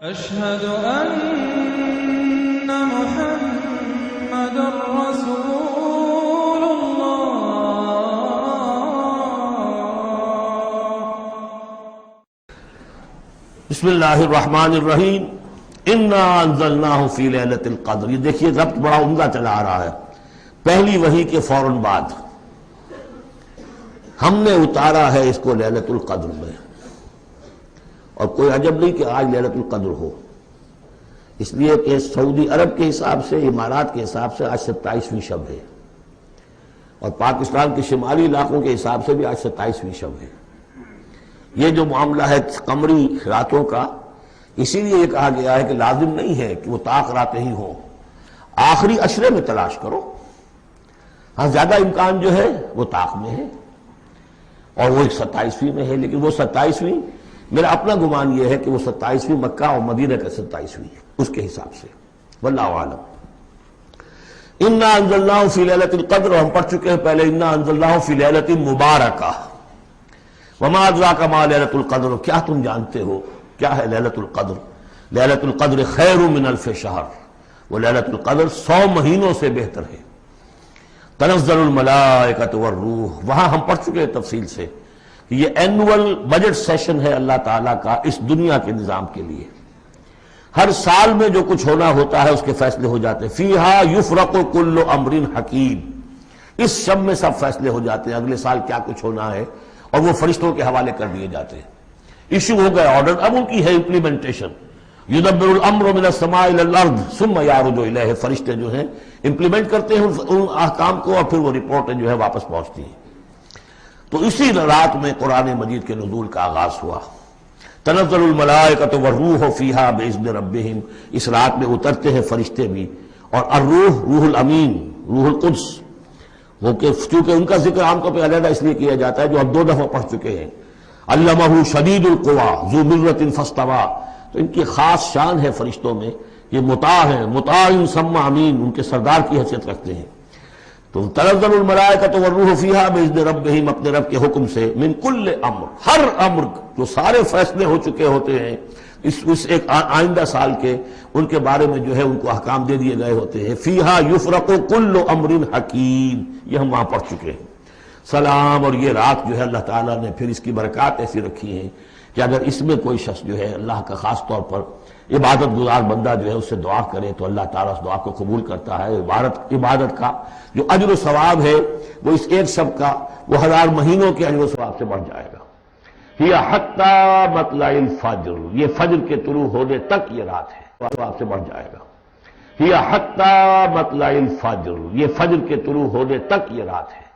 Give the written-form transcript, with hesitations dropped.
أشهد أن محمد رسول الله۔ بسم اللہ الرحمن الرحیم۔ انا انزلناہ فی لیلۃ القدر۔ یہ دیکھیے ضبط بڑا عمدہ چلا آ رہا ہے۔ پہلی وحی کے فوراً بعد ہم نے اتارا ہے اس کو لیلۃ القدر میں، اور کوئی عجب نہیں کہ آج لیلۃ القدر ہو، اس لیے کہ سعودی عرب کے حساب سے، امارات کے حساب سے آج 27ویں شب ہے، اور پاکستان کے شمالی علاقوں کے حساب سے بھی آج 27ویں شب ہے۔ یہ جو معاملہ ہے قمری راتوں کا، اسی لیے یہ کہا گیا ہے کہ لازم نہیں ہے کہ وہ طاق راتیں ہی ہوں، آخری عشرے میں تلاش کرو۔ ہاں زیادہ امکان جو ہے وہ طاق میں ہے، اور وہ 27ویں میں ہے، لیکن وہ 27ویں میرا اپنا گمان یہ ہے کہ وہ 27ویں مکہ اور مدینہ کا 27ویں ہے اس کے حساب سے، واللہ اعلم۔ انا انزلناہ فی لیلۃ القدر، ہم پڑھ چکے ہیں پہلے انا انزلناہ فی لیلۃ مبارکہ۔ وما ادراک ما لیلۃ القدر، کیا تم جانتے ہو کیا ہے لیلۃ القدر؟ لیلۃ القدر خیر من الف شہر، وہ لیلۃ القدر 100 مہینوں سے بہتر ہے۔ تنزل الملائکۃ والروح، وہاں ہم پڑھ چکے ہیں تفصیل سے کہ یہ اینول بجٹ سیشن ہے اللہ تعالیٰ کا اس دنیا کے نظام کے لیے۔ ہر سال میں جو کچھ ہونا ہوتا ہے اس کے فیصلے ہو جاتے ہیں۔ فیہا یفرق کل امر حکیم، اس شب میں سب فیصلے ہو جاتے ہیں، اگلے سال کیا کچھ ہونا ہے، اور وہ فرشتوں کے حوالے کر دیے جاتے ہیں۔ ایشو ہو گئے آرڈر، اب ان کی ہے امپلیمنٹیشن۔ یدبر الامر من السماء الى الارض ثم یعرج الیہ، فرشتے جو ہیں امپلیمنٹ کرتے ہیں ان احکام کو، اور پھر وہ رپورٹیں جو ہے واپس پہنچتی ہیں۔ تو اسی رات میں قرآن مجید کے نزول کا آغاز ہوا۔ تنزل الملائکۃ والروح فیہا باذن ربہم، اس رات میں اترتے ہیں فرشتے بھی، اور الروح روح الامین، روح القدس، وہ کہ چونکہ ان کا ذکر عام طور پہ علیحدہ اس لیے کیا جاتا ہے جو ہم 2 دفعہ پڑھ چکے ہیں۔ علمہ شدید القویٰ ذو مرۃ فاستویٰ، تو ان کی خاص شان ہے فرشتوں میں، یہ مطاع ہیں، مطاع ثم امین، ان کے سردار کی حیثیت رکھتے ہیں۔ تو تنزل الملائکۃ والروح فیہا باذن ربہم، اپنے رب کے حکم سے، من کل امر، ہر امر، جو سارے فیصلے ہو چکے ہوتے ہیں اس ایک آئندہ سال کے، ان کے بارے میں جو ہے ان کو احکام دے دیے گئے ہوتے ہیں۔ فیہا یفرق کل امر حکیم، یہ ہم وہاں پڑھ چکے ہیں۔ سلام، اور یہ رات جو ہے اللہ تعالیٰ نے پھر اس کی برکات ایسی رکھی ہیں کہ اگر اس میں کوئی شخص جو ہے اللہ کا خاص طور پر عبادت گزار بندہ جو ہے اس سے دعا کرے تو اللہ تعالیٰ اس دعا کو قبول کرتا ہے۔ عبادت کا جو اجر و ثواب ہے وہ اس ایک شب کا وہ 1000 مہینوں کے اجر و ثواب سے بڑھ جائے گا۔ ہی حتی مطلع الفجر، یہ فجر کے طلوع ہونے تک یہ رات ہے، ثواب سے بڑھ جائے گا۔ ہی حتی مطلع الفجر، یہ فجر کے طلوع ہونے تک یہ رات ہے۔